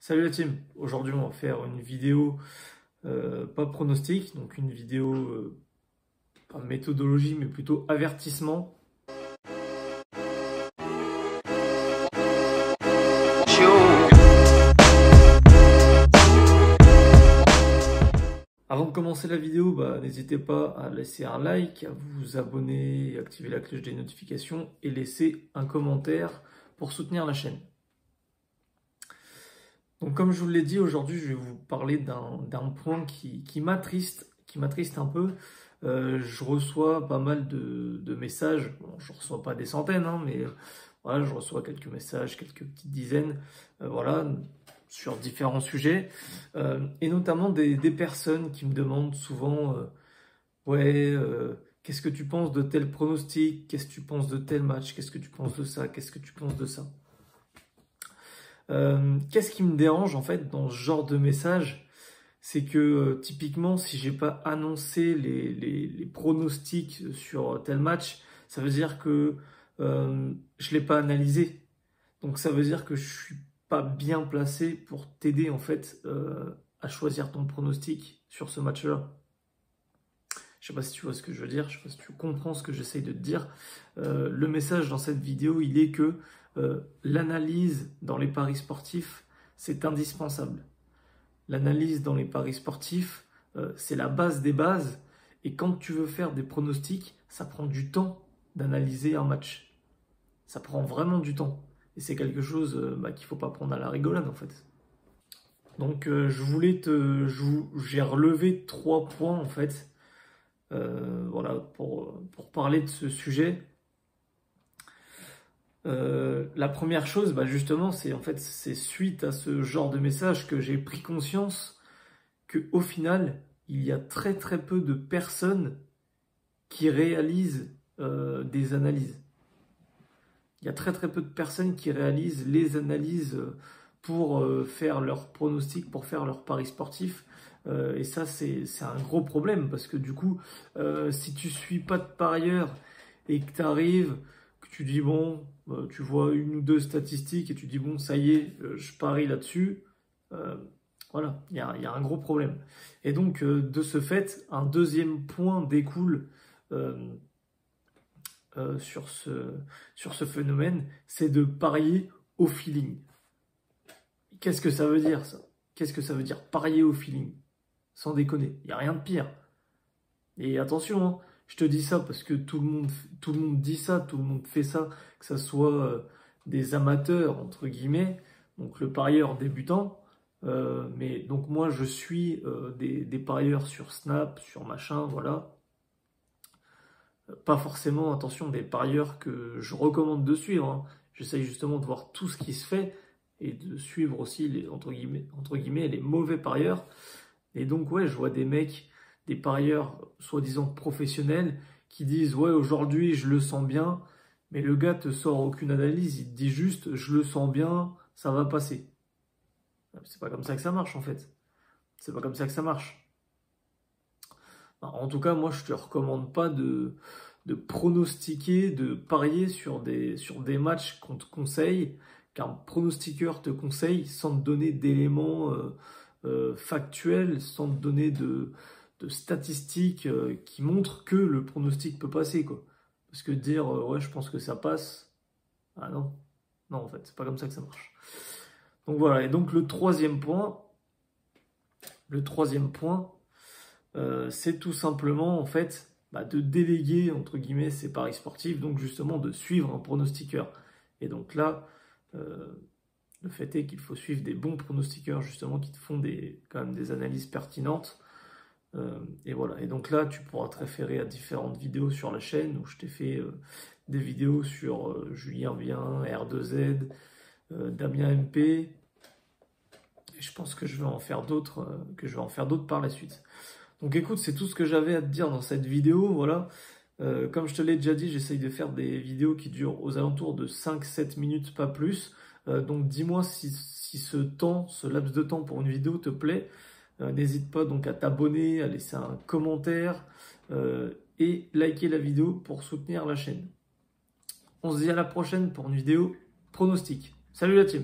Salut la team, aujourd'hui on va faire une vidéo pas pronostic, donc une vidéo pas méthodologie mais plutôt avertissement. Avant de commencer la vidéo, n'hésitez pas à laisser un like, à vous abonner, activer la cloche des notifications et laisser un commentaire pour soutenir la chaîne. Donc comme je vous l'ai dit, aujourd'hui je vais vous parler d'un point qui m'attriste un peu. Je reçois pas mal de messages, bon, je ne reçois pas des centaines, mais voilà, je reçois quelques messages, quelques petites dizaines, voilà, sur différents sujets, et notamment des personnes qui me demandent souvent, ouais, qu'est-ce que tu penses de tel pronostic, qu'est-ce que tu penses de tel match, qu'est-ce que tu penses de ça, qu'est-ce que tu penses de ça. Qu'est-ce qui me dérange en fait dans ce genre de message, c'est que typiquement si j'ai pas annoncé les pronostics sur tel match, ça veut dire que je l'ai pas analysé. Donc ça veut dire que je suis pas bien placé pour t'aider en fait à choisir ton pronostic sur ce match-là. Je sais pas si tu vois ce que je veux dire, je sais pas si tu comprends ce que j'essaye de te dire. Le message dans cette vidéo, il est que l'analyse dans les paris sportifs, c'est indispensable. L'analyse dans les paris sportifs, c'est la base des bases. Et quand tu veux faire des pronostics, ça prend du temps d'analyser un match. Ça prend vraiment du temps. Et c'est quelque chose qu'il ne faut pas prendre à la rigolade en fait. Donc j'ai relevé 3 points en fait. Voilà, pour parler de ce sujet. La première chose, justement, c'est suite à ce genre de message que j'ai pris conscience que au final, il y a très très peu de personnes qui réalisent des analyses. Il y a très très peu de personnes qui réalisent les analyses pour faire leurs pronostics, pour faire leurs paris sportifs. Et ça, c'est un gros problème parce que du coup, si tu suis pas de parieur et que tu arrives, que tu dis bon, tu vois une ou deux statistiques et tu dis bon, ça y est, je parie là-dessus, voilà, il y a un gros problème. Et donc, de ce fait, un deuxième point découle sur ce phénomène, c'est de parier au feeling. Qu'est-ce que ça veut dire ça? Qu'est-ce que ça veut dire parier au feeling? Sans déconner, il n'y a rien de pire. Et attention, je te dis ça parce que tout le monde dit ça, tout le monde fait ça, que ce soit des amateurs, entre guillemets, donc le parieur débutant, mais donc moi je suis des parieurs sur Snap, sur machin, voilà. Pas forcément, attention, des parieurs que je recommande de suivre. J'essaye justement de voir tout ce qui se fait et de suivre aussi les, entre guillemets, les mauvais parieurs. Et donc, ouais, je vois des mecs, des parieurs soi-disant professionnels qui disent « Ouais, aujourd'hui, je le sens bien », mais le gars te sort aucune analyse, il te dit juste « Je le sens bien, ça va passer ». C'est pas comme ça que ça marche, en fait. C'est pas comme ça que ça marche. En tout cas, moi, je te recommande pas de pronostiquer, de parier sur des matchs qu'on te conseille, qu'un pronostiqueur te conseille sans te donner d'éléments factuels, sans te donner de statistiques qui montrent que le pronostic peut passer, quoi. Parce que dire ouais, je pense que ça passe, ah non, non, en fait, c'est pas comme ça que ça marche. Donc voilà, et donc le troisième point, c'est tout simplement en fait de déléguer entre guillemets ses paris sportifs, donc justement de suivre un pronostiqueur. Et donc là, le fait est qu'il faut suivre des bons pronostiqueurs justement qui te font quand même des analyses pertinentes. Et voilà. Et donc là, tu pourras te référer à différentes vidéos sur la chaîne où je t'ai fait des vidéos sur Julien Bien, R2Z, Damien MP. Et je pense que je vais en faire d'autres, par la suite. Donc écoute, c'est tout ce que j'avais à te dire dans cette vidéo, voilà. Comme je te l'ai déjà dit, j'essaye de faire des vidéos qui durent aux alentours de 5-7 minutes, pas plus. Donc dis-moi si ce laps de temps pour une vidéo te plaît. N'hésite pas donc à t'abonner, à laisser un commentaire et liker la vidéo pour soutenir la chaîne. On se dit à la prochaine pour une vidéo pronostic. Salut la team!